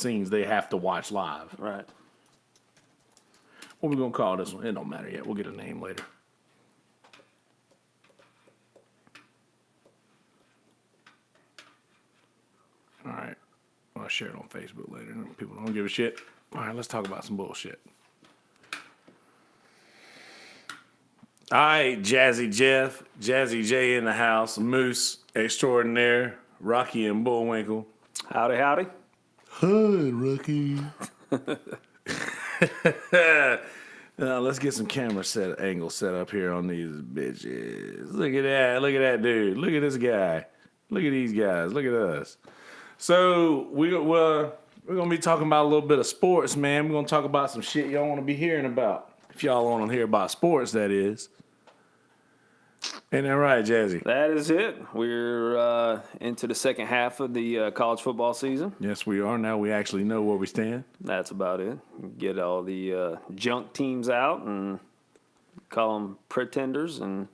scenes they have to watch live. Right. What we going to call this one? It don't matter yet. We'll get a name later. All right. I'll share it on Facebook later. People don't give a shit. All right, let's talk about some bullshit. All right, Jazzy Jeff, Jazzy J in the house, Moose extraordinaire, Rocky and Bullwinkle. Howdy, howdy. Hi, Rocky. Let's get some camera angles set up here on these bitches. Look at that dude. Look at this guy. Look at these guys. Look at us. So we're gonna be talking about a little bit of sports, man. We're gonna talk about some shit y'all want to be hearing about. If y'all want to hear about sports, that is. Ain't that right, Jazzy? That is it. We're into the second half of the college football season. Yes, we are. Now we actually know where we stand. That's about it. Get all the junk teams out and call them pretenders and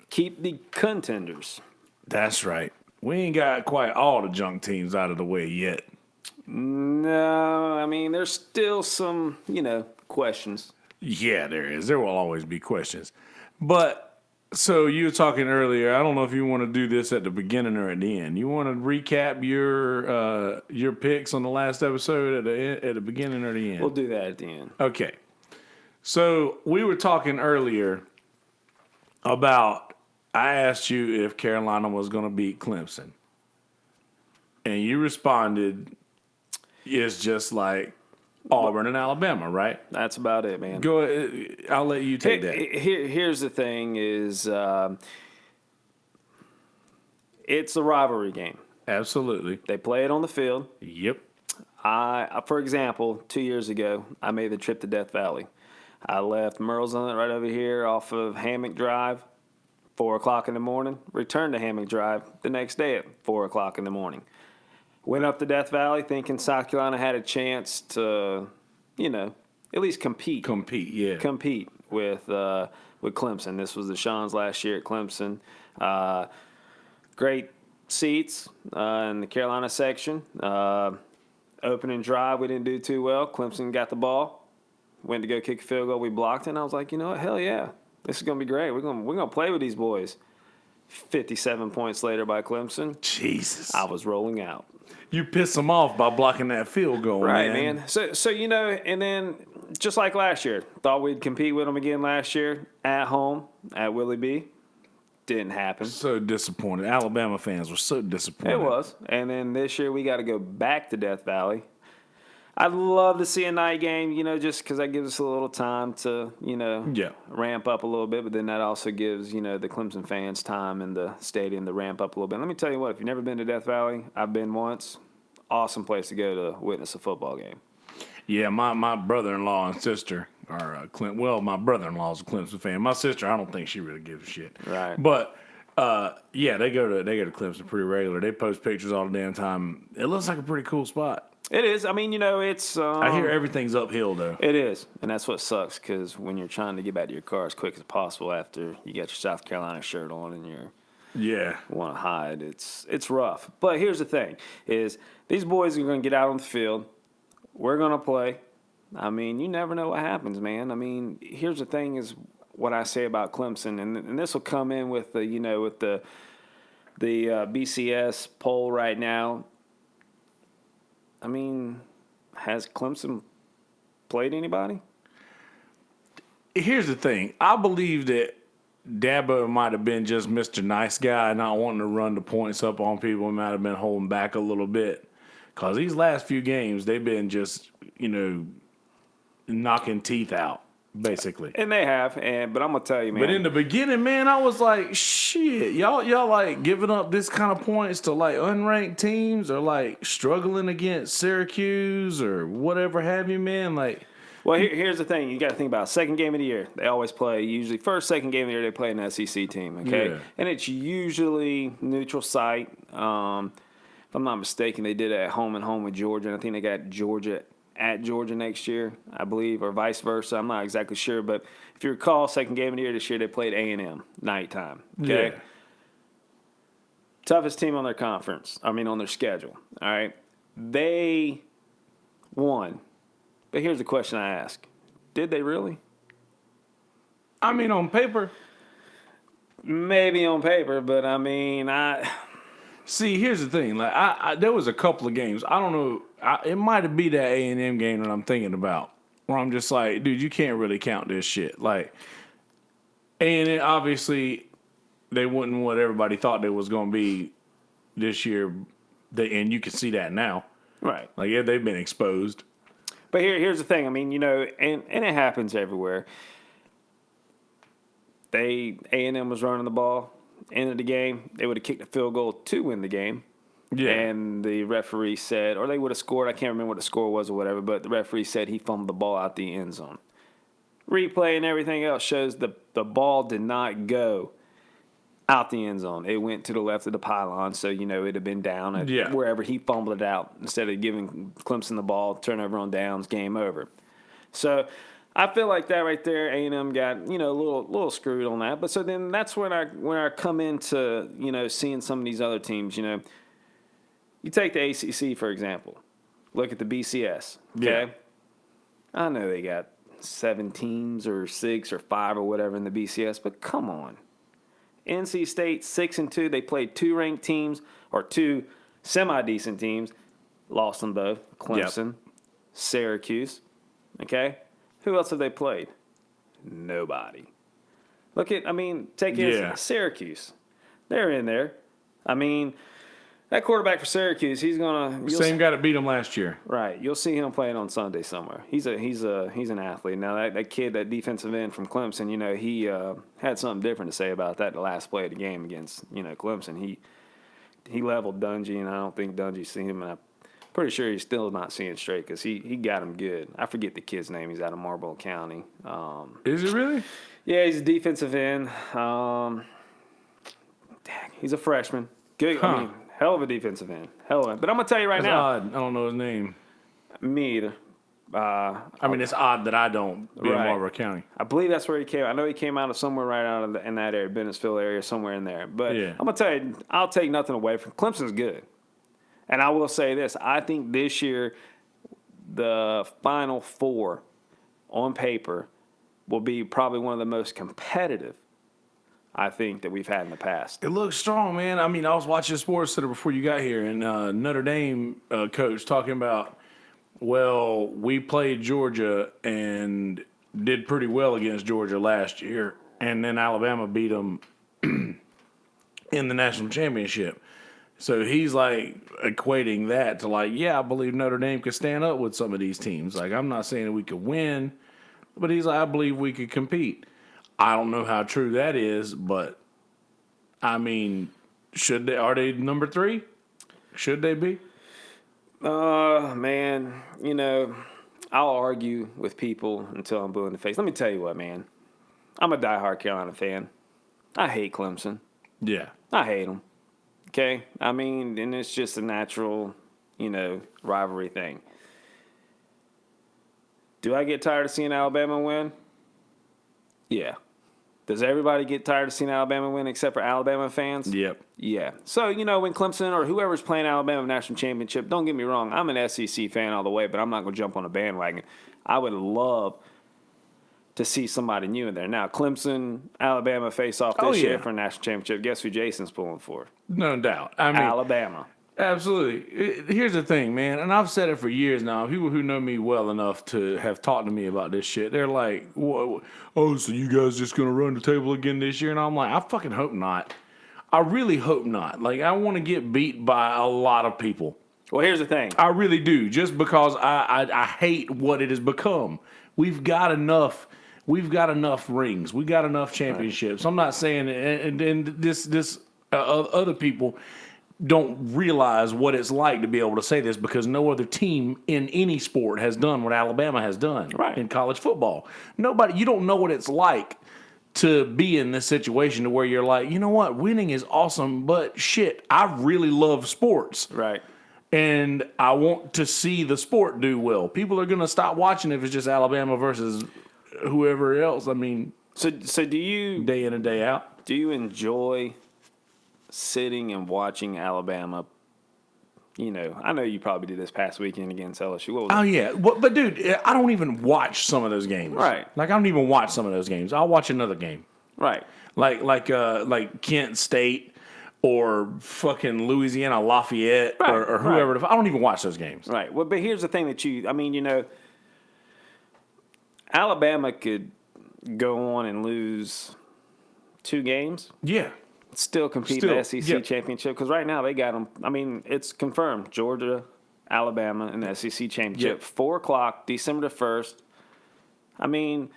keep the contenders. That's right. We ain't got quite all the junk teams out of the way yet. No, I mean, there's still some, questions. Yeah, there is. There will always be questions. But, so you were talking earlier, I don't know if you want to do this at the beginning or at the end. You want to recap your picks on the last episode at the beginning or the end? We'll do that at the end. Okay. So we were talking earlier about, I asked you if Carolina was going to beat Clemson. And you responded, it's just like Auburn and Alabama, right? That's about it, man. Go ahead. I'll let you take that. Here's the thing is it's a rivalry game. Absolutely. They play it on the field. Yep. For example, 2 years ago, I made the trip to Death Valley. I left Merle's on it right over here off of Hammock Drive, 4 o'clock in the morning. Returned to Hammock Drive the next day at 4 o'clock in the morning. Went up to Death Valley thinking South Carolina had a chance to, at least compete. Compete with Clemson. This was the Sean's last year at Clemson. Great seats in the Carolina section. Opening drive, we didn't do too well. Clemson got the ball. Went to go kick a field goal. We blocked it. And I was like, you know what? Hell yeah. This is going to be great. We're gonna play with these boys. 57 points later by Clemson. Jesus. I was rolling out. You pissed them off by blocking that field goal, right, man. So and then just like last year, thought we'd compete with them again last year at home at Willie B. Didn't happen. So disappointed. Alabama fans were so disappointed. It was. And then this year we got to go back to Death Valley. I'd love to see a night game, just because that gives us a little time to, ramp up a little bit. But then that also gives, the Clemson fans time in the stadium to ramp up a little bit. Let me tell you what, if you've never been to Death Valley, I've been once. Awesome place to go to witness a football game. Yeah, my brother-in-law and sister are my brother-in-law is a Clemson fan. My sister, I don't think she really gives a shit. Right. But yeah, they go to Clemson pretty regular. They post pictures all the damn time. It looks like a pretty cool spot. It is. I mean, it's... I hear everything's uphill, though. It is, and that's what sucks, because when you're trying to get back to your car as quick as possible after you got your South Carolina shirt on and you want to hide, it's rough. But here's the thing, is these boys are going to get out on the field. We're going to play. I mean, you never know what happens, man. I mean, here's the thing is what I say about Clemson, and this will come in with the BCS poll right now. I mean, has Clemson played anybody? Here's the thing. I believe that Dabo might have been just Mr. Nice Guy, not wanting to run the points up on people. He might have been holding back a little bit. Because these last few games, they've been just, knocking teeth out, basically. And they have, but I'm going to tell you, man. But in the beginning, man, I was like, shit, y'all like giving up this kind of points to like unranked teams or like struggling against Syracuse or whatever have you, man. Like, well, here's the thing. You got to think about second game of the year. They always play, usually first, second game of the year, they play an SEC team, okay? Yeah. And it's usually neutral site. If I'm not mistaken, they did it at home and home with Georgia. And I think they got Georgia at Georgia next year, I believe, or vice versa. I'm not exactly sure. But if you recall, second game of the year this year, they played A&M nighttime, okay? Yeah. Toughest team on their on their schedule, all right? They One. But here's the question I ask. Did they really? I mean, on paper. Maybe on paper, but I mean, See, here's the thing. Like, I there was a couple of games. I don't know. It might have been that A&M game that I'm thinking about, where I'm just like, dude, you can't really count this shit. Like, A&M, obviously, they wasn't what everybody thought they was going to be this year, and you can see that now. right. Like, yeah, they've been exposed. But here's the thing. I mean, and it happens everywhere. A&M was running the ball. End of the game, they would have kicked a field goal to win the game. Yeah. And the referee said, or they would have scored. I can't remember what the score was or whatever, but the referee said he fumbled the ball out the end zone. Replay and everything else shows the ball did not go out the end zone. It went to the left of the pylon, so, it'd have been down at wherever he fumbled it out. Instead of giving Clemson the ball, turnover on downs, game over. So I feel like that right there, A&M got, a little screwed on that. But so then that's when I come into, seeing some of these other teams, You take the ACC, for example. Look at the BCS, okay? Yeah. I know they got 7 teams or 6 or 5 or whatever in the BCS, but come on. NC State 6-2. They played 2 ranked teams or 2 semi-decent teams. Lost them both. Clemson, Syracuse. Okay, who else have they played? Nobody. Take Syracuse. They're in there. I mean, that quarterback for Syracuse, he's gonna Same guy that beat him last year. Right. You'll see him playing on Sunday somewhere. He's an athlete. Now that kid, that defensive end from Clemson, he had something different to say about that the last play of the game against, Clemson. He leveled Dungy, and I don't think Dungy's seen him, and I'm pretty sure he's still not seeing straight because he got him good. I forget the kid's name. He's out of Marlboro County. Is it really? Yeah, he's a defensive end. He's a freshman. Good. Huh. I mean, hell of a defensive end. Hell of a. But I'm going to tell you right That's now. odd. I don't know his name. Me either. I mean, it's odd that I don't be in Marlboro County. I believe that's where he came. I know he came out of somewhere right out of in that area, Bennettsville area, somewhere in there. But Yeah. I'm going to tell you, I'll take nothing away from Clemson's good. And I will say this. I think this year the Final Four on paper will be probably one of the most competitive, I think, that we've had in the past. It looks strong, man. I mean, I was watching SportsCenter before you got here, and Notre Dame coach talking about, well, we played Georgia and did pretty well against Georgia last year, and then Alabama beat them in the national championship. So he's like equating that to like, yeah, I believe Notre Dame could stand up with some of these teams. Like, I'm not saying that we could win, but he's like, I believe we could compete. I don't know how true that is, but I mean, are they number 3? Should they be? Man, I'll argue with people until I'm blue in the face. Let me tell you what, man. I'm a diehard Carolina fan. I hate Clemson. Yeah. I hate them. Okay? I mean, and it's just a natural, rivalry thing. Do I get tired of seeing Alabama win? Yeah. Does everybody get tired of seeing Alabama win except for Alabama fans? Yep. Yeah. So, when Clemson or whoever's playing Alabama national championship, don't get me wrong, I'm an SEC fan all the way, but I'm not going to jump on a bandwagon. I would love to see somebody new in there. Now, Clemson, Alabama face off this year for a national championship. Guess who Jasen's pulling for? No doubt. I mean, Alabama. Absolutely. Here's the thing, man, and I've said it for years now. People who know me well enough to have talked to me about this shit, they're like, "Oh, so you guys just going to run the table again this year?" And I'm like, I fucking hope not. I really hope not. Like, I want to get beat by a lot of people. Well, here's the thing. I really do, just because I hate what it has become. We've got enough rings. We got enough championships. Right. I'm not saying, and this other people don't realize what it's like to be able to say this, because no other team in any sport has done what Alabama has done in college football. You don't know what it's like to be in this situation to where you're like, you know what, winning is awesome, but shit, I really love sports. Right. And I want to see the sport do well. People are going to stop watching if it's just Alabama versus whoever else. I mean, so do you, day in and day out, do you enjoy sitting and watching Alabama I know you probably did this past weekend against LSU. What was Oh it? yeah, but dude, I don't even watch some of those games. Right. Like I don't even watch some of those games. I'll watch another game. Right. Like Kent State or fucking Louisiana Lafayette Right, or whoever. I don't even watch those games. Right. Well, but here's the thing Alabama could go on and lose 2 games, Yeah. still compete in the SEC championship. Because right now they got them. I mean, it's confirmed. Georgia, Alabama, and the SEC championship. Yep. 4 o'clock, December the 1st. I mean,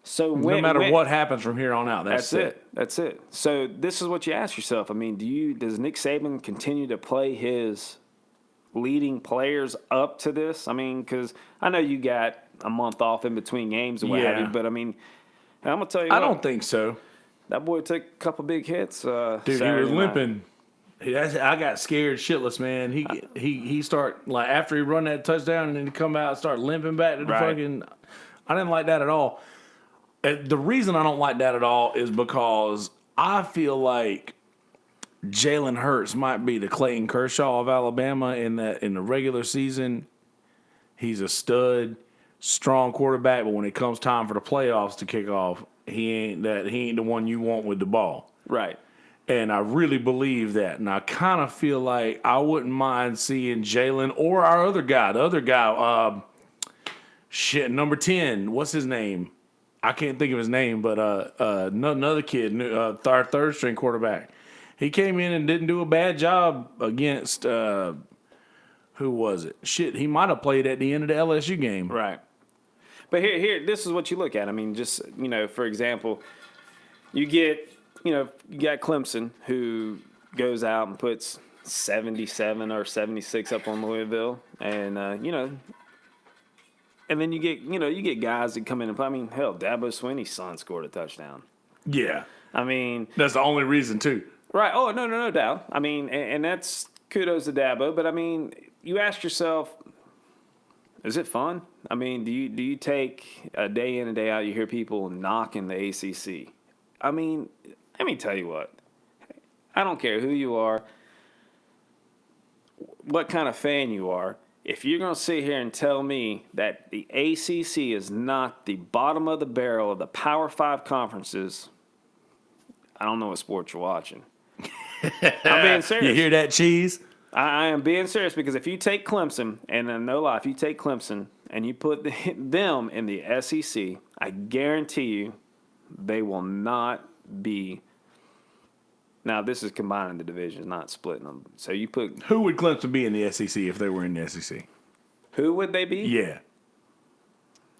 so No matter what happens from here on out, that's it. That's it. So this is what you ask yourself. I mean, does Nick Saban continue to play his leading players up to this? I mean, because I know you got a month off in between games and what have you, but I mean, I'm gonna tell you, I don't think so. That boy took a couple big hits. Dude, Saturday he was night. limping. I got scared shitless, man. He start like after he run that touchdown and then he come out and start limping back to the fucking. I didn't like that at all. The reason I don't like that at all is because I feel like Jalen Hurts might be the Clayton Kershaw of Alabama in the regular season. He's a stud, strong quarterback, but when it comes time for the playoffs to kick off, he ain't the one you want with the ball. Right. And I really believe that. And I kind of feel like I wouldn't mind seeing Jalen or our other guy, number 10. What's his name? I can't think of his name, but another kid, our third string quarterback. He came in and didn't do a bad job against who was it? Shit, he might have played at the end of the LSU game. Right. But here, this is what you look at. I mean, just for example, you got Clemson who goes out and puts 77 or 76 up on Louisville, and and then you get guys that come in and play. I mean, hell, Dabo Swinney's son scored a touchdown. Yeah, I mean, that's the only reason too. Right. Oh, no doubt. I mean, and that's kudos to Dabo. But I mean, you ask yourself, is it fun? I mean, do you take a day in and day out, you hear people knocking the ACC? I mean, let me tell you what. I don't care who you are, what kind of fan you are. If you're going to sit here and tell me that the ACC is not the bottom of the barrel of the Power 5 conferences, I don't know what sport you're watching. I'm being serious. You hear that, cheese? I am being serious because if you take Clemson, and no lie, if you take Clemson and you put them in the SEC, I guarantee you they will not be. Now, this is combining the divisions, not splitting them. So you put. Who would Clemson be in the SEC if they were in the SEC? Who would they be? Yeah.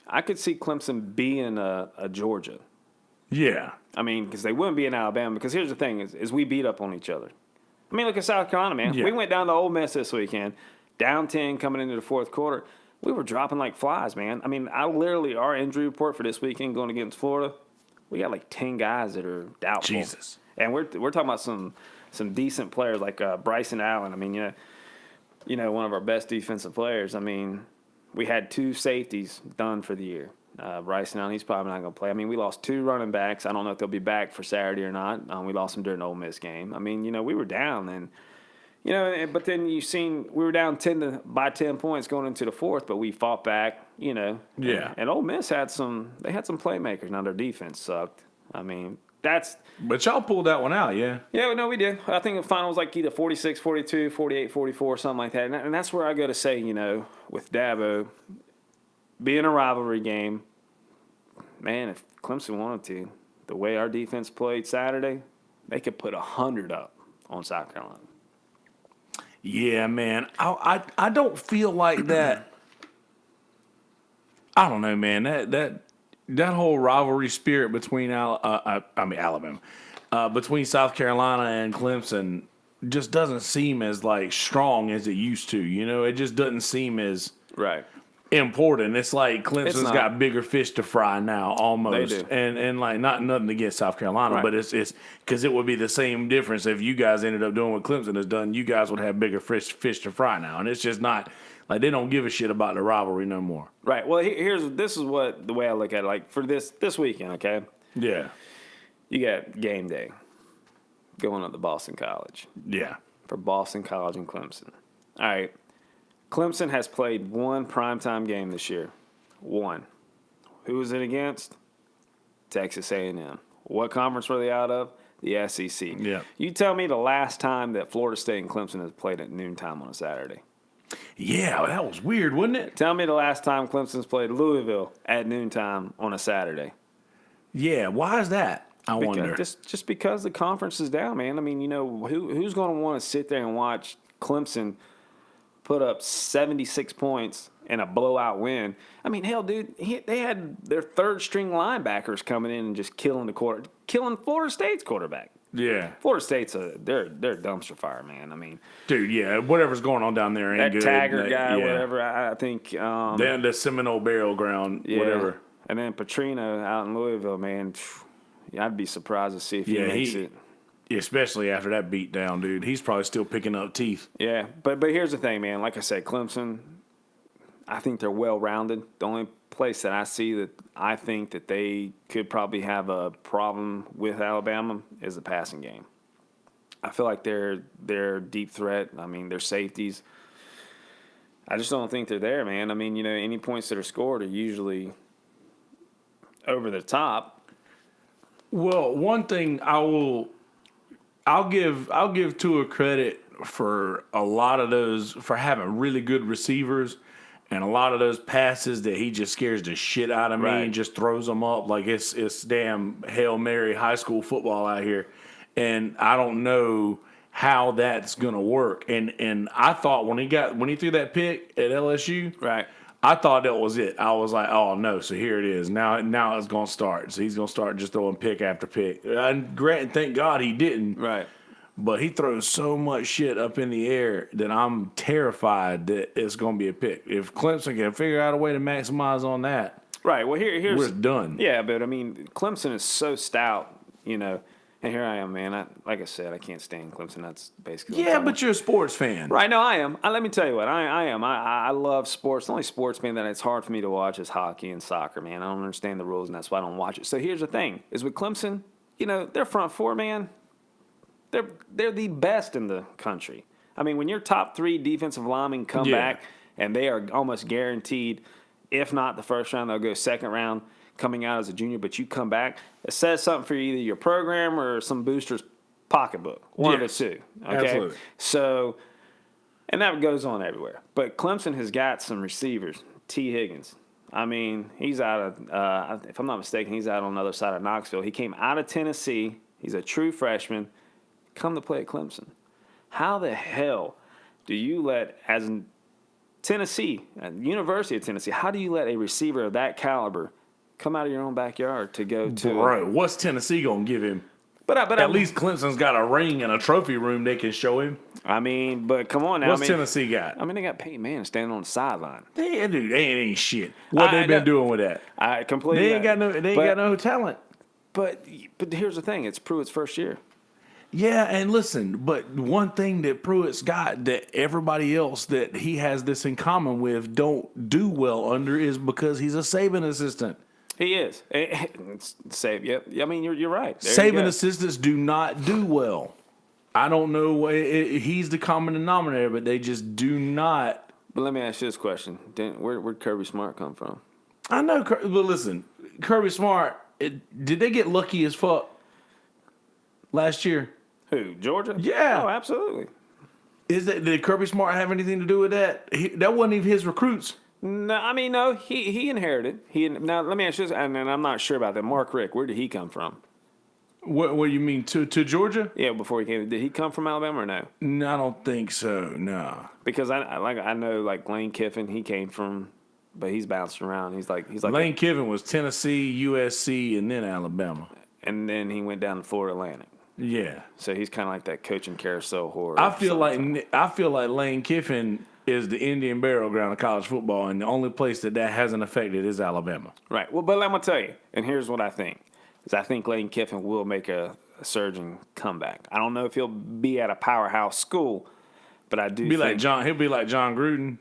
I could see Clemson being a Georgia. Yeah. I mean, because they wouldn't be in Alabama. Because here's the thing: is we beat up on each other. I mean, look at South Carolina, man. Yeah. We went down to Ole Miss this weekend, down 10 coming into the fourth quarter. We were dropping like flies, man. I mean, our injury report for this weekend going against Florida, we got like 10 guys that are doubtful. Jesus. And we're talking about some decent players like Bryson Allen. I mean, one of our best defensive players. I mean, we had 2 safeties done for the year. Bryson Allen, he's probably not going to play. I mean, we lost 2 running backs. I don't know if they'll be back for Saturday or not. We lost them during the Ole Miss game. I mean, we were down and, but then we were down 10 points going into the fourth, but we fought back, Yeah. And Ole Miss had some playmakers. Now their defense sucked. I mean, But y'all pulled that one out, yeah? Yeah, no, we did. I think the final was like either 46-42, 48-44, something like that. And that's where I go to say, with Dabo, being a rivalry game, man, if Clemson wanted to, the way our defense played Saturday, they could put 100 up on South Carolina. Yeah, man. I don't feel like that. I don't know, man. That whole rivalry spirit between Alabama, between South Carolina and Clemson, just doesn't seem as like strong as it used to. It just doesn't seem as Right. important. It's like Clemson's got bigger fish to fry now, almost. They do. And like nothing against South Carolina, Right. but it's because it would be the same difference if you guys ended up doing what Clemson has done. You guys would have bigger fish to fry now, and it's just not. Like, they don't give a shit about the rivalry no more. Right. Well, this is the way I look at it. Like, for this weekend, okay? Yeah. You got game day going up to Boston College. Yeah. For Boston College and Clemson. All right. Clemson has played one primetime game this year. One. Who was it against? Texas A&M. What conference were they out of? The SEC. Yeah. You tell me the last time that Florida State and Clemson has played at noontime on a Saturday. Yeah, that was weird, wasn't it? Tell me the last time Clemson's played Louisville at noontime on a Saturday. Yeah, why is that? I wonder. Just because the conference is down, man. I mean, who's going to want to sit there and watch Clemson put up 76 points and a blowout win? I mean, hell, dude, they had their third-string linebackers coming in and just killing Florida State's quarterback. Yeah. Florida State's they're a dumpster fire, man. I mean, dude, yeah, whatever's going on down there ain't that good. Taggart guy, yeah. whatever. I think the Seminole Burial Ground, yeah. whatever. And then Petrino out in Louisville, man. I'd be surprised to see if he makes it. Especially after that beat down, dude. He's probably still picking up teeth. Yeah, but here's the thing, man. Like I said, Clemson, I think they're well-rounded. The only place that I see that I think that they could probably have a problem with Alabama is the passing game. I feel like they're deep threat. I mean, their safeties. I just don't think they're there, man. I mean, any points that are scored are usually over the top. Well, one thing I'll give Tua credit for a lot of those, for having really good receivers, and a lot of those passes that he just scares the shit out of me and just throws them up like it's damn Hail Mary high school football out here. And I don't know how that's gonna work. And I thought when he threw that pick at LSU, right, I thought that was it. I was like, oh no, so here it is. Now it's gonna start. So he's gonna start just throwing pick after pick. And thank God he didn't. right. But he throws so much shit up in the air that I'm terrified that it's going to be a pick. If Clemson can figure out a way to maximize on that, right. Well, here's we're done. Yeah, but I mean, Clemson is so stout, and here I am, man. Like I said, I can't stand Clemson. That's basically but you're a sports fan, right? No, I am. Let me tell you what, I am. I love sports. The only sports, man, that it's hard for me to watch is hockey and soccer, man. I don't understand the rules, and that's why I don't watch it. So here's the thing: is with Clemson, their front four, man. They're the best in the country. I mean, when your top three defensive linemen come back and they are almost guaranteed, if not the first round, they'll go second round coming out as a junior, but you come back, it says something for either your program or some booster's pocketbook. One of the two. Okay? Absolutely. So, and that goes on everywhere. But Clemson has got some receivers. T. Higgins. I mean, he's out of, if I'm not mistaken, he's out on the other side of Knoxville. He came out of Tennessee. He's a true freshman. Come to play at Clemson. How the hell do you let, as in Tennessee, at the University of Tennessee, how do you let a receiver of that caliber come out of your own backyard to go to? Right. What's Tennessee going to give him? But at least Clemson's got a ring and a trophy room they can show him. I mean, but come on now. What's Tennessee got? I mean, they got Peyton Manning standing on the sideline. They ain't shit. What they been doing with that? I completely. They ain't got no talent. But here's the thing: it's Pruitt's first year. Yeah, and listen, but one thing that Pruitt's got that everybody else that he has this in common with don't do well under is because he's a Saban assistant. He is. Yep. I mean, you're right. Saban assistants do not do well. I don't know. He's the common denominator, but they just do not. But let me ask you this question: where'd Kirby Smart come from? I know, but listen, Kirby Smart. Did they get lucky as fuck last year? Who, Georgia? Yeah. Oh, absolutely. Did Kirby Smart have anything to do with that? That wasn't even his recruits. No, I mean, no, he inherited. Now, let me ask you this, and I'm not sure about that. Mark Richt, where did he come from? What do you mean, to Georgia? Yeah, before he came. Did he come from Alabama or no? No, I don't think so, no. Because I know, like, Lane Kiffin, he came from, but he's bouncing around. He's like Lane Kiffin was Tennessee, USC, and then Alabama. And then he went down to Florida Atlantic. Yeah. So he's kind of like that coaching carousel horror. I feel like Lane Kiffin is the Indian burial ground of college football, and the only place that hasn't affected is Alabama. Right. Well, but I'm going to tell you, and here's what I think, is I think Lane Kiffin will make a surging comeback. I don't know if he'll be at a powerhouse school, but I do think... He'll be like John Gruden.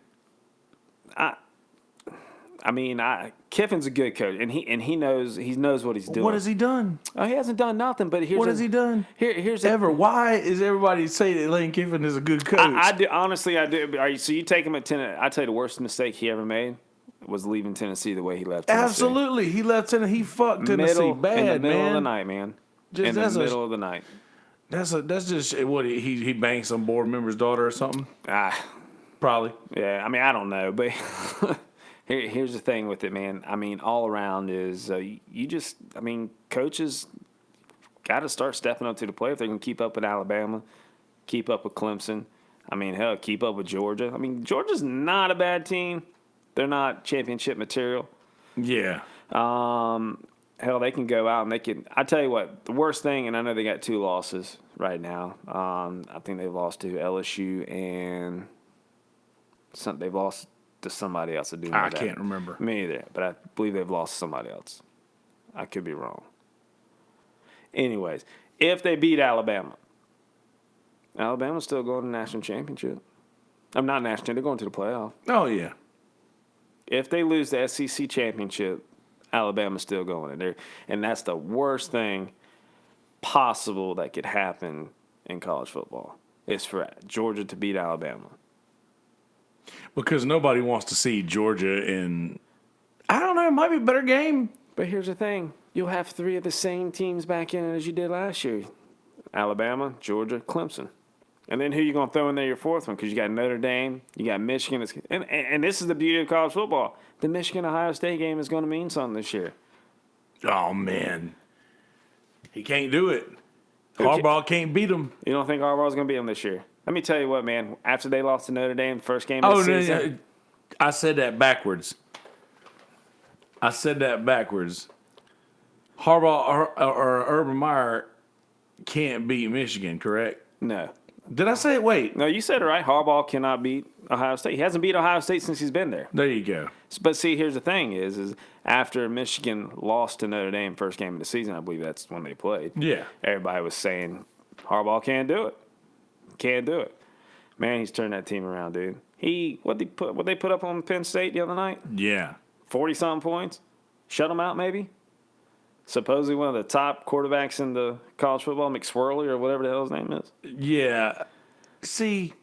I mean, Kiffin's a good coach, and he knows what he's doing. What has he done? Oh, he hasn't done nothing. But What has he done? Here's Why is everybody saying that Lane Kiffin is a good coach? I do honestly. I do. So you take him at Tennessee? I tell you, the worst mistake he ever made was leaving Tennessee the way he left Tennessee. Absolutely, he left Tennessee. He fucked Tennessee bad, in the middle man. of the night, man. In the middle of the night. That's just what he banged some board member's daughter or something. Probably. Yeah, I mean, I don't know, but here's the thing with it, man. I mean, all around is coaches got to start stepping up to the plate if they're going to keep up with Alabama, keep up with Clemson. I mean, hell, keep up with Georgia. I mean, Georgia's not a bad team. They're not championship material. Yeah. Hell, they can go out and they can. I tell you what, the worst thing, and I know they got 2 losses right now. I think they've lost to LSU and they've lost to somebody else. I can't remember. Me either, but I believe they've lost to somebody else. I could be wrong. Anyways, if they beat Alabama's still going to the national championship. I'm not national. They're going to the playoff. Oh, yeah. If they lose the SEC championship, Alabama's still going in there. And that's the worst thing possible that could happen in college football is for Georgia to beat Alabama. Because nobody wants to see Georgia in, I don't know, it might be a better game. But here's the thing. You'll have 3 of the same teams back in as you did last year. Alabama, Georgia, Clemson. And then who you going to throw in there your 4th one? Because you got Notre Dame, you got Michigan. And this is the beauty of college football. The Michigan-Ohio State game is going to mean something this year. Oh, man. He can't do it. Harbaugh can't beat him. You don't think Harbaugh's going to beat him this year? Let me tell you what, man. After they lost to Notre Dame, first game of the season. No. I said that backwards. Harbaugh or Urban Meyer can't beat Michigan, correct? No. Did I say it? Wait. No, you said it right. Harbaugh cannot beat Ohio State. He hasn't beat Ohio State since he's been there. There you go. But see, here's the thing is after Michigan lost to Notre Dame first game of the season, I believe that's when they played. Yeah. Everybody was saying Harbaugh can't do it. Can't do it. Man, he's turned that team around, dude. What they put up on Penn State the other night? Yeah. 40-something points. Shut them out, maybe. Supposedly one of the top quarterbacks in the college football, McSwirly or whatever the hell his name is. Yeah. See,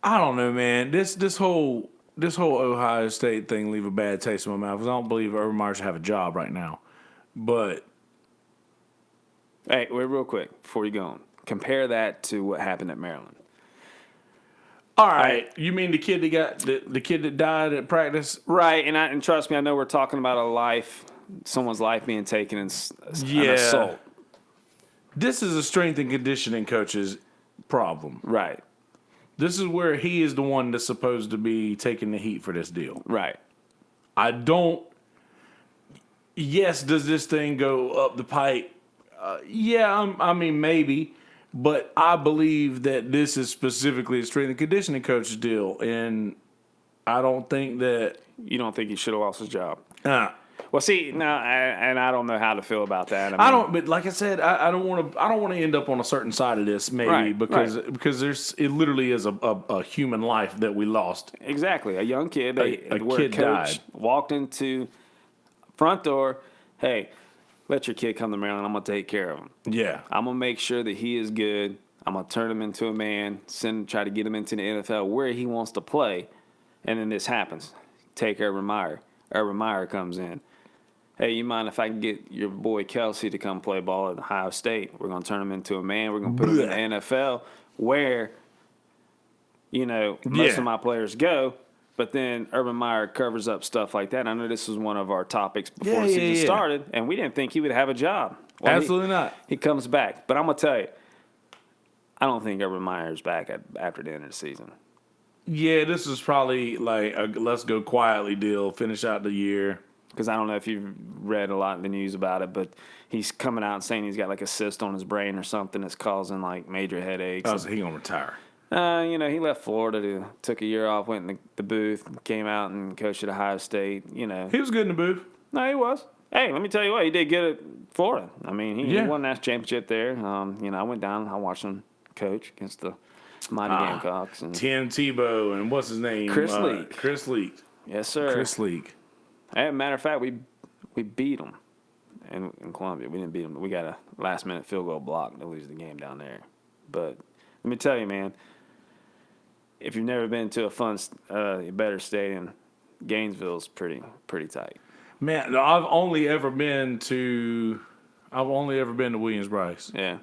I don't know, man. This whole Ohio State thing leave a bad taste in my mouth because I don't believe Urban Meyer should have a job right now. But hey, wait, real quick before you go on, compare that to what happened at Maryland. All right, you mean the kid that got the kid that died at practice? Right, and trust me, I know we're talking about someone's life being taken in an assault. This is a strength and conditioning coach's problem. Right. This is where he is the one that's supposed to be taking the heat for this deal. Right. Yes, does this thing go up the pipe? I mean, maybe. But I believe that this is specifically a strength and conditioning coach's deal. And I don't think that... You don't think he should have lost his job? Well, see, now, and I don't know how to feel about that. I don't, but like I said, I don't want to end up on a certain side of this, maybe, because it literally is a human life that we lost. Exactly, a young kid. A kid died. Walked into front door. Hey, let your kid come to Maryland. I'm gonna take care of him. Yeah, I'm gonna make sure that he is good. I'm gonna turn him into a man. Try to get him into the NFL where he wants to play. And then this happens. Take Urban Meyer. Urban Meyer comes in. Hey, you mind if I can get your boy Kelsey to come play ball at Ohio State? We're going to turn him into a man. We're going to put him in the NFL where, most of my players go. But then Urban Meyer covers up stuff like that. I know this was one of our topics before the season started, and we didn't think he would have a job. Well, absolutely not. He comes back. But I'm going to tell you, I don't think Urban Meyer's back after the end of the season. Yeah, this is probably like a let's go quietly deal, finish out the year. Because I don't know if you've read a lot in the news about it, but he's coming out and saying he's got like a cyst on his brain or something that's causing like major headaches. Oh, so he gonna retire? He left Florida, took a year off, went in the booth, came out and coached at Ohio State. He was good in the booth. No, he was. Hey, let me tell you what, he did good at Florida. I mean, he won that championship there. I went down, I watched him coach against the Mighty Gamecocks. And Tim Tebow and what's his name? Chris Leak. Chris Leak. Yes, sir. Chris Leak. As a matter of fact, we beat them in Columbia. We didn't beat them. We got a last-minute field goal block to lose the game down there. But let me tell you, man, if you've never been to a fun, better stadium, Gainesville's pretty tight. Man, I've only ever been to Williams-Brice. Yeah,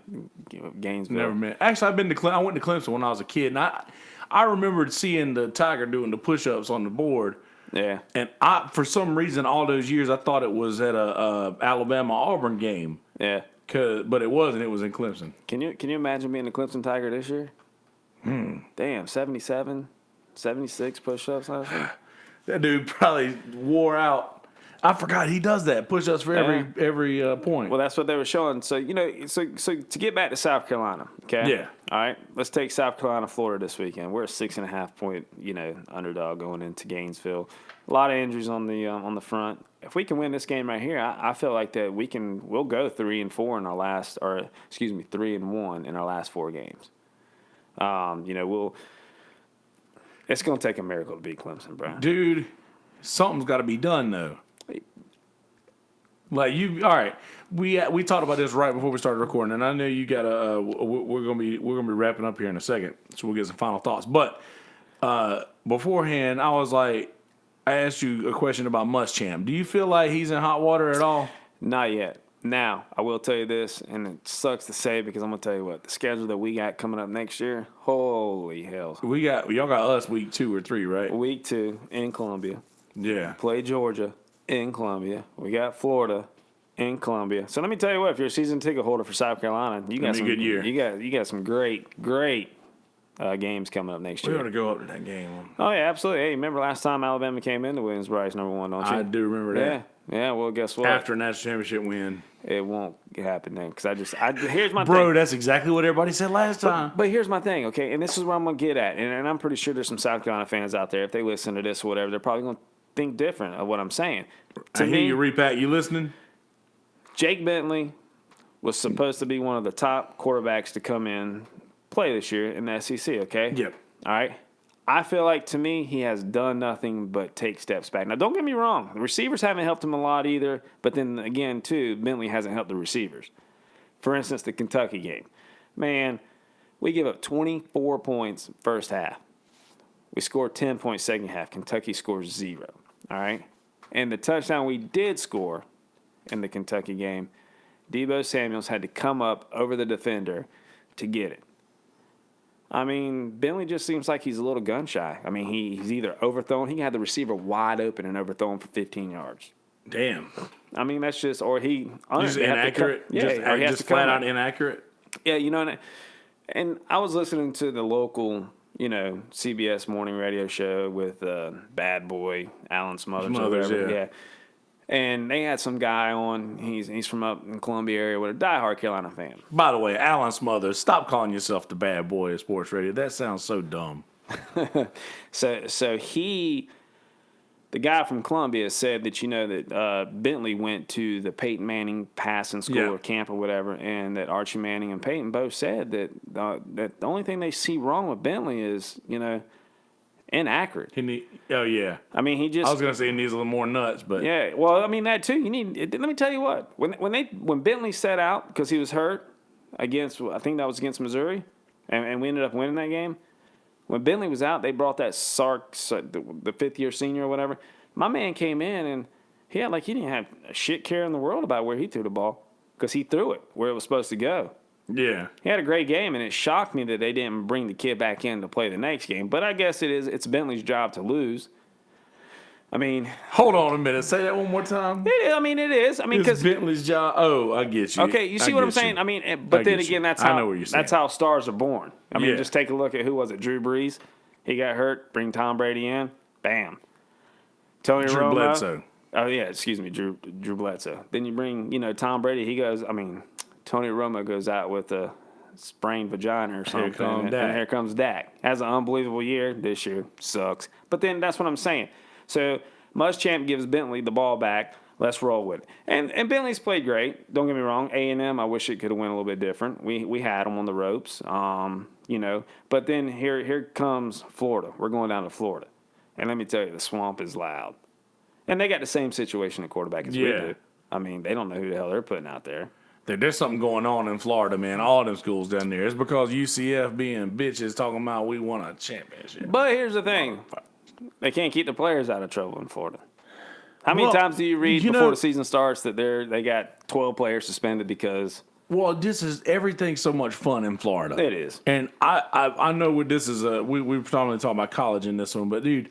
Gainesville. Never been. Actually, I've been to I went to Clemson when I was a kid, and I remembered seeing the Tiger doing the push-ups on the board. Yeah. And for some reason, all those years, I thought it was at a Alabama-Auburn game. Yeah. But it wasn't. It was in Clemson. Can you imagine being a Clemson Tiger this year? Damn, 77, 76 push-ups last year. That dude probably wore out. I forgot he does that. Push-ups for every point. Well, that's what they were showing. So, so to get back to South Carolina, okay? Yeah. All right, let's take South Carolina, Florida this weekend. We're a 6.5 point, underdog going into Gainesville. A lot of injuries on the front. If we can win this game right here, I feel like that we'll go 3-4 in our last, 3-1 in our last 4 games. It's going to take a miracle to beat Clemson, bro. Dude, something's got to be done though. Like all right. We talked about this right before we started recording, and I know you got we're gonna be wrapping up here in a second, so we'll get some final thoughts. But beforehand, I asked you a question about Muschamp. Do you feel like he's in hot water at all? Not yet. Now, I will tell you this, and it sucks to say because I'm gonna tell you what the schedule that we got coming up next year. Holy hell! Y'all got us week 2 or 3, right? Week 2 in Columbia. Yeah. Play Georgia in Columbia. We got Florida in Columbia. So let me tell you what, if you're a season ticket holder for South Carolina, you got some good year. You got some great games coming up next year. We ought to go up to that game. Oh yeah, absolutely. Hey, remember last time Alabama came into Williams-Brice #1, don't you? I do remember that. Yeah. Well, guess what? After a national championship win, it won't happen then. Because here's my bro. thing. That's exactly what everybody said last time. But here's my thing, okay? And this is where I'm gonna get at. And I'm pretty sure there's some South Carolina fans out there. If they listen to this or whatever, they're probably gonna think different of what I'm saying. I hear you, Repat. You listening? Jake Bentley was supposed to be one of the top quarterbacks to come in play this year in the SEC, okay? Yep. All right? I feel like, to me, he has done nothing but take steps back. Now, don't get me wrong. The receivers haven't helped him a lot either. But then, again, too, Bentley hasn't helped the receivers. For instance, the Kentucky game. Man, we give up 24 points first half. We scored 10 points second half. Kentucky scores 0. All right? And the touchdown we did score in the Kentucky game, Deebo Samuels had to come up over the defender to get it. I mean, Bentley just seems like he's a little gun shy. I mean, he's either overthrown. He had the receiver wide open and overthrown for 15 yards. Damn. I mean, that's just, or he... Just inaccurate? Just flat out inaccurate? Yeah, and I was listening to the local, CBS morning radio show with Bad Boy, Alan Smothers, yeah. And they had some guy on. He's from up in Columbia area with a diehard Carolina fan. By the way, Alan Smothers, stop calling yourself the bad boy of sports radio. That sounds so dumb. So the guy from Columbia said that that Bentley went to the Peyton Manning passing school or camp or whatever, and that Archie Manning and Peyton both said that the only thing they see wrong with Bentley is inaccurate. I mean, I was gonna say he needs a little more nuts, but yeah. Well, I mean that too. You need. Let me tell you what. When Bentley set out because he was hurt against, I think that was against Missouri, and we ended up winning that game. When Bentley was out, they brought that Sark, the 5th-year senior or whatever. My man came in and he didn't have a shit care in the world about where he threw the ball because he threw it where it was supposed to go. Yeah. He had a great game, and it shocked me that they didn't bring the kid back in to play the next game. But I guess it's Bentley's job to lose. I mean... Hold on a minute. Say that one more time. It is. I mean, because Bentley's job... Oh, I get you. Okay, you see what I'm saying? I mean, but then again, that's how... I know what you're saying. That's how stars are born. I mean, just take a look at, who was it? Drew Brees. He got hurt. Bring Tom Brady in. Bam. Tony Romo. Drew Bledsoe. Oh, yeah, excuse me, Drew Bledsoe. Then you bring, Tom Brady. He goes... Tony Romo goes out with a sprained vagina or something. And here comes Dak. Has an unbelievable year. This year sucks. But then that's what I'm saying. So Muschamp gives Bentley the ball back. Let's roll with it. And Bentley's played great. Don't get me wrong. A&M, I wish it could have went a little bit different. We had them on the ropes. But then here comes Florida. We're going down to Florida. And let me tell you, the swamp is loud. And they got the same situation at quarterback as we do. I mean, they don't know who the hell they're putting out there. There's something going on in Florida, man. All them schools down there. It's because UCF being bitches talking about we won a championship. But here's the thing. They can't keep the players out of trouble in Florida. How many times do you read before the season starts that they got 12 players suspended because... Well, everything's so much fun in Florida. It is. And I know what this is. We predominantly talking about college in this one, but dude,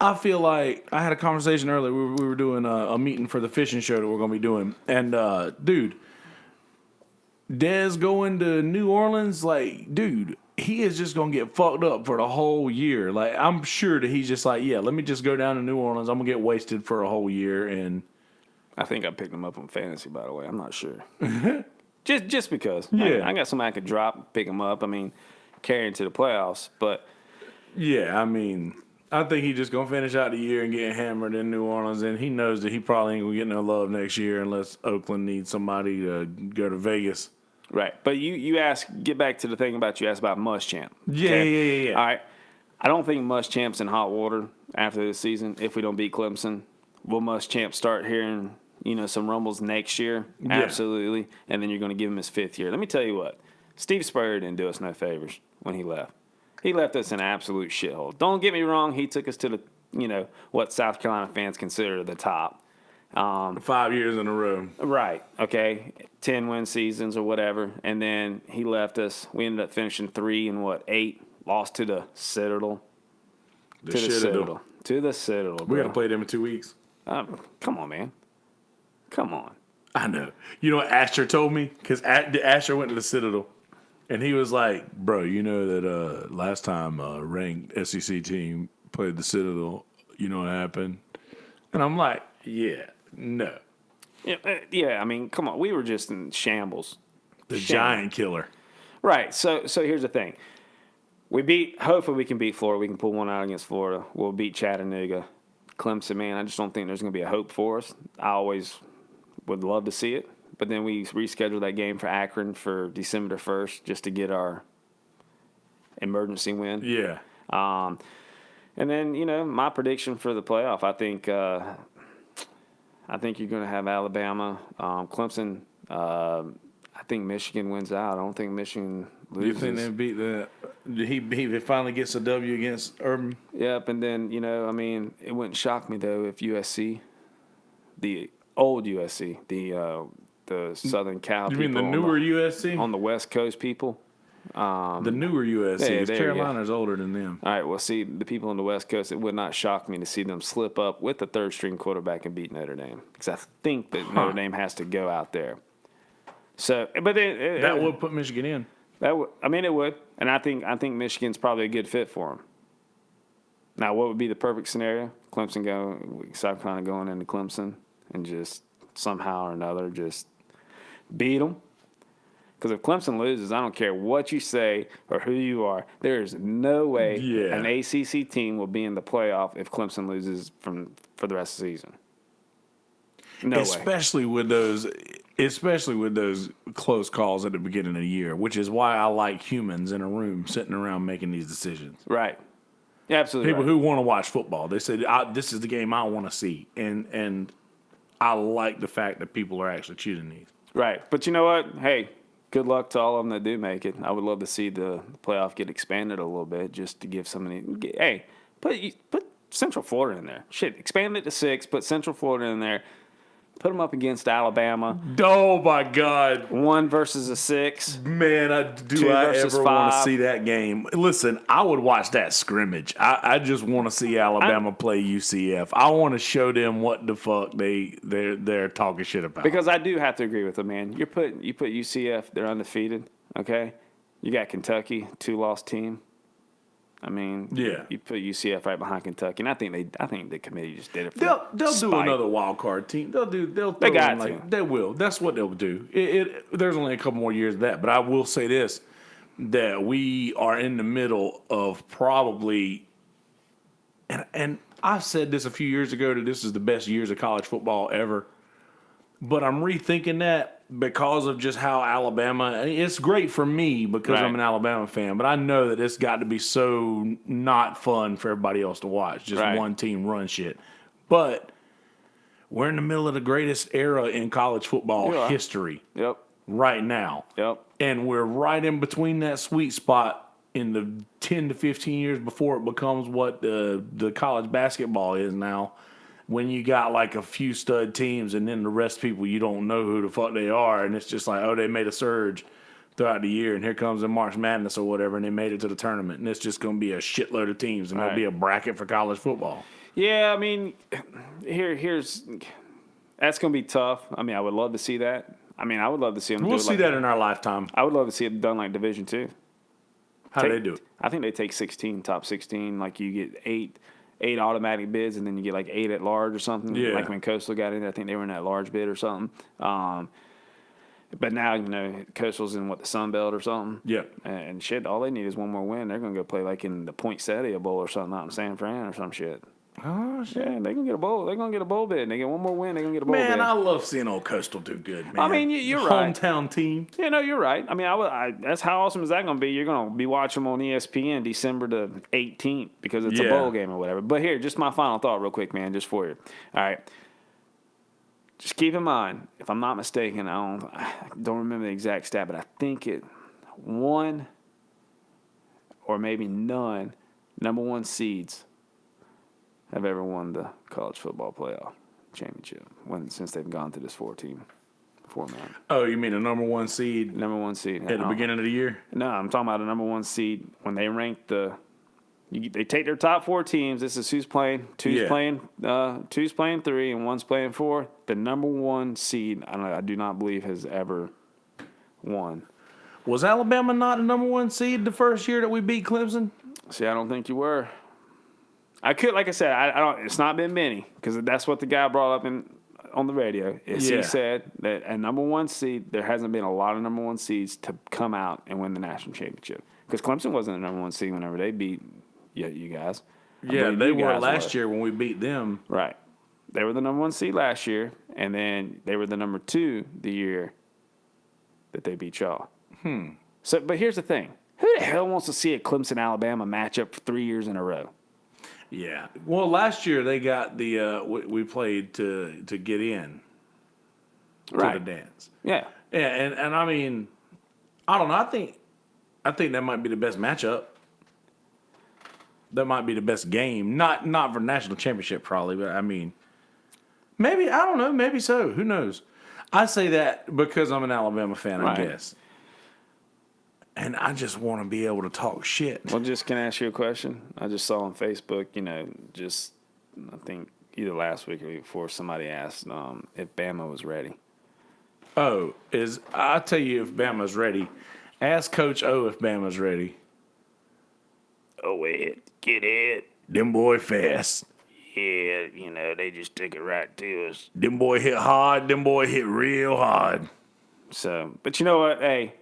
I feel like I had a conversation earlier. We were doing a meeting for the fishing show that we're going to be doing. And, dude, Dez going to New Orleans, like, dude, he is just going to get fucked up for the whole year. Like, I'm sure that he's just like, yeah, let me just go down to New Orleans. I'm going to get wasted for a whole year. And I think I picked him up on fantasy, by the way. I'm not sure. Just because. Yeah. I got somebody I could drop, pick him up. I mean, carry into the playoffs. But, yeah, I mean, I think he's just going to finish out the year and get hammered in New Orleans. And he knows that he probably ain't going to get no love next year unless Oakland needs somebody to go to Vegas. Right. But get back to the thing you asked about Muschamp. Yeah. All right. I don't think Muschamp's in hot water after this season if we don't beat Clemson. Will Muschamp start hearing, some rumbles next year? Yeah. Absolutely. And then you're going to give him his fifth year. Let me tell you what. Steve Spurrier didn't do us no favors when he left. He left us in an absolute shithole. Don't get me wrong. He took us to the, what South Carolina fans consider the top. 5 years in a row. Right. Okay. 10 win seasons or whatever. And then he left us. We ended up finishing 3 and 8. Lost to the Citadel. To the Citadel. Bro. We got to play them in 2 weeks. Come on, man. Come on. I know. You know what Asher told me? Because Asher went to the Citadel. And he was like, bro, you know that last time a ranked SEC team played the Citadel, you know what happened? And I'm like, yeah, no. Yeah, I mean, come on. We were just in shambles. The giant killer. Right. So here's the thing. Hopefully we can beat Florida. We can pull one out against Florida. We'll beat Chattanooga. Clemson, man, I just don't think there's going to be a hope for us. I always would love to see it. But then we rescheduled that game for Akron for December 1st just to get our emergency win. Yeah. And then, my prediction for the playoff, I think you're going to have Alabama. Clemson, I think Michigan wins out. I don't think Michigan loses. You think they beat he finally gets a W against Urban? Yep, and then, it wouldn't shock me, though, if USC, the old USC, the Southern Cal people. You mean the newer USC? On the West Coast people. The newer USC. Yeah, Carolina's older than them. All right, well, see, the people on the West Coast, it would not shock me to see them slip up with the third-string quarterback and beat Notre Dame. Because I think that Notre Dame has to go out there. So, but that would put Michigan in. It would. And I think Michigan's probably a good fit for them. Now, what would be the perfect scenario? South Carolina going into Clemson and just somehow or another just beat them. Because if Clemson loses, I don't care what you say or who you are, there is no way an ACC team will be in the playoff if Clemson loses for the rest of the season. No way. Especially with those close calls at the beginning of the year, which is why I like humans in a room sitting around making these decisions. Right. Yeah, absolutely. People who want to watch football, they say, this is the game I want to see. And I like the fact that people are actually choosing these. Right. But you know what? Hey, good luck to all of them that do make it. I would love to see the playoff get expanded a little bit just to give somebody. Hey, put Central Florida in there. Shit, expand it to 6. Put Central Florida in there. Put them up against Alabama. Oh my God! 1 versus a 6. Man, I ever want to see that game? Listen, I would watch that scrimmage. I just want to see Alabama play UCF. I want to show them what the fuck they're talking shit about. Because I do have to agree with them, man. You put UCF, they're undefeated. Okay, you got Kentucky, 2-loss team. I mean, you put UCF right behind Kentucky, and I think the committee just did it. They'll do another wild card team. They got to. They will. That's what they'll do. There's only a couple more years of that, but I will say this: that we are in the middle of probably, and I said this a few years ago that this is the best years of college football ever, but I'm rethinking that. because of just how Alabama, it's great for me because Right. I'm an Alabama fan, but I know that it's got to be so not fun for everybody else to watch. Just Right. one team run shit. But we're in the middle of the greatest era in college football You are. history Yep. right now. Yep. And we're right in between that sweet spot in the 10 to 15 years before it becomes what the college basketball is now. When you got like a few stud teams and then the rest of people, you don't know who the fuck they are. And it's just like, oh, they made a surge throughout the year. And here comes the March Madness or whatever. And they made it to the tournament. And it's just going to be a shitload of teams. And there'll be a bracket for college football. Yeah, I mean, here's that's going to be tough. I mean, I would love to see that. I mean, I would love to see them. We'll do it see like, that in our lifetime. I would love to see it done like Division II. How do they do it? I think they take 16, top 16. Like you get eight automatic bids, and then you get like 8 at large or something. Yeah. Like when Coastal got in, I think they were in that large bid or something. But now, Coastal's in the Sun Belt or something. Yeah. And shit, all they need is one more win. They're gonna go play like in the Poinsettia Bowl or something out in San Fran or some shit. Oh, shit. Yeah, they're gonna get a bowl. They're gonna get a bowl bid. And they get one more win. They're gonna get a bowl bid. Man, I love seeing old Coastal do good, man. I mean, you're right. Hometown team. Yeah, no, you're right. I mean, that's how awesome is that going to be? You're going to be watching them on ESPN December the 18th because it's a bowl game or whatever. But here, just my final thought real quick, man, just for you. All right. Just keep in mind, if I'm not mistaken, I don't remember the exact stat, but I think one or maybe none number one seeds have ever won the college football playoff championship since they've gone through this 4-team format. Oh, you mean the number one seed Number one seed. at the beginning of the year? No, I'm talking about the number one seed when they rank they take their top 4 teams. This is who's playing. Two's playing 3, and one's playing 4. The number one seed, I do not believe has ever won. Was Alabama not the number one seed the first year that we beat Clemson? See, I don't think you were. I could, like I said, I don't. It's not been many because that's what the guy brought up on the radio. He said that a number one seed, there hasn't been a lot of number one seeds to come out and win the national championship because Clemson wasn't the number one seed whenever they beat you guys. Yeah, they were last year when we beat them. Right. They were the number one seed last year, and then they were the number 2 the year that they beat y'all. So, but here's the thing: who the hell wants to see a Clemson-Alabama matchup for 3 years in a row? Yeah. Well, last year they got we played to get in to the dance. Yeah. Yeah, and I mean, I don't know. I think that might be the best matchup. That might be the best game. Not for national championship probably, but I mean, maybe, I don't know, maybe so. Who knows? I say that because I'm an Alabama fan, I guess. And I just want to be able to talk shit. Well, can I ask you a question? I just saw on Facebook, I think either last week or the week before, somebody asked if Bama was ready. Oh, I'll tell you if Bama's ready. Ask Coach O if Bama's ready. Oh, wait, get it. Them boy fast. Yeah, they just took it right to us. Them boy hit hard. Them boy hit real hard. So, but you know what? Hey,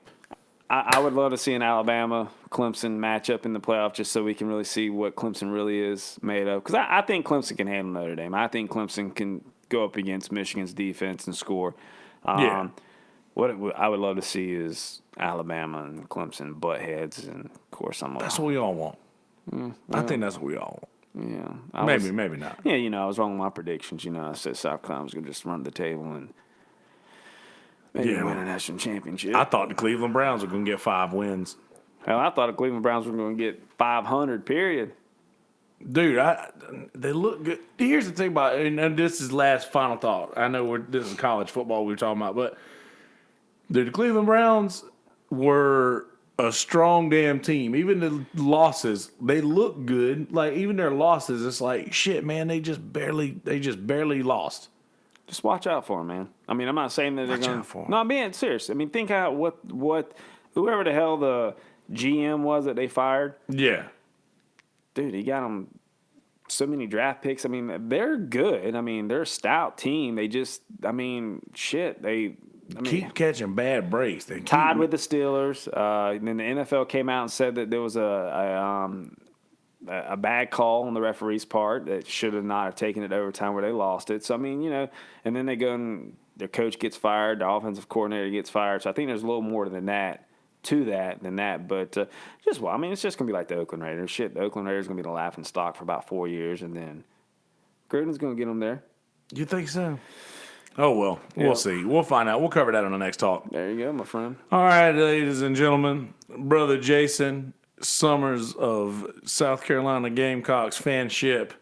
I would love to see an Alabama-Clemson matchup in the playoff just so we can really see what Clemson really is made of. Because I think Clemson can handle Notre Dame. I think Clemson can go up against Michigan's defense and score. What I would love to see is Alabama and Clemson butt heads, and of course that's what we all want. I think that's what we all want. Yeah, maybe not. Yeah, I was wrong with my predictions. I said South Carolina was going to just run the table and maybe win a national championship. I thought the Cleveland Browns were going to get 5 wins. Hell, I thought the Cleveland Browns were going to get 500. Period. Dude, they look good. Here's the thing about it, and this is last final thought. I know this is college football we were talking about, but dude, the Cleveland Browns were a strong damn team. Even the losses, they look good. Like even their losses, it's like shit, man. They just barely lost. Just watch out for them, man. I mean, I'm not saying that they're going to. No, I'm being serious. I mean, think how what whoever the hell the GM was that they fired. Yeah. Dude, he got them so many draft picks. I mean, they're good. I mean, they're a stout team. They just, shit. Keep catching bad breaks. They tied with the Steelers. And then the NFL came out and said that there was a bad call on the referee's part that should have not have taken it to overtime where they lost it. So, and then they go and their coach gets fired, the offensive coordinator gets fired. So I think there's a little more than that than that. But it's just going to be like the Oakland Raiders. Shit, the Oakland Raiders are going to be the laughing stock for about 4 years, and then Gruden's going to get them there. You think so? Oh, well, we'll see. We'll find out. We'll cover that on the next talk. There you go, my friend. All right, ladies and gentlemen, Brother Jason Summers of South Carolina Gamecocks fanship,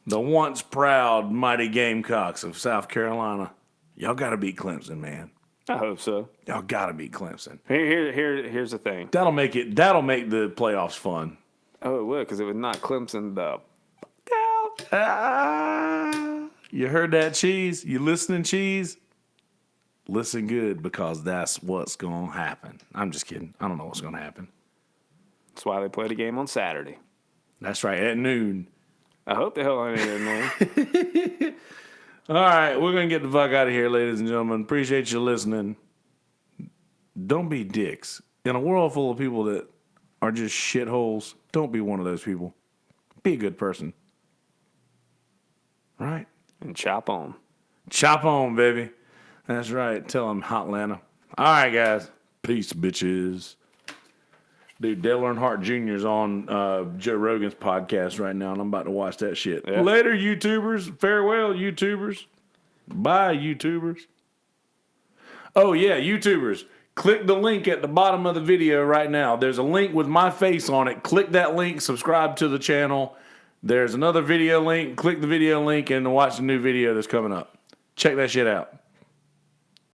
the once proud mighty Gamecocks of South Carolina. Y'all got to beat Clemson, man. I hope so. Y'all got to beat Clemson. Here's the thing. That'll make the playoffs fun. Oh, it would, because it would knock Clemson the fuck out. You heard that, Cheese? You listening, Cheese? Listen good, because that's what's going to happen. I'm just kidding. I don't know what's going to happen. That's why they play the game on Saturday. That's right, at noon. I hope the hell I ain't in there. All right, we're going to get the fuck out of here, ladies and gentlemen. Appreciate you listening. Don't be dicks. In a world full of people that are just shitholes, don't be one of those people. Be a good person. Right? And chop on. Chop on, baby. That's right. Tell them, Hotlanta. All right, guys. Peace, bitches. Dude, Dale Earnhardt Jr. is on Joe Rogan's podcast right now, and I'm about to watch that shit. Yeah. Later, YouTubers. Farewell, YouTubers. Bye, YouTubers. Oh, yeah, YouTubers. Click the link at the bottom of the video right now. There's a link with my face on it. Click that link. Subscribe to the channel. There's another video link. Click the video link and watch the new video that's coming up. Check that shit out.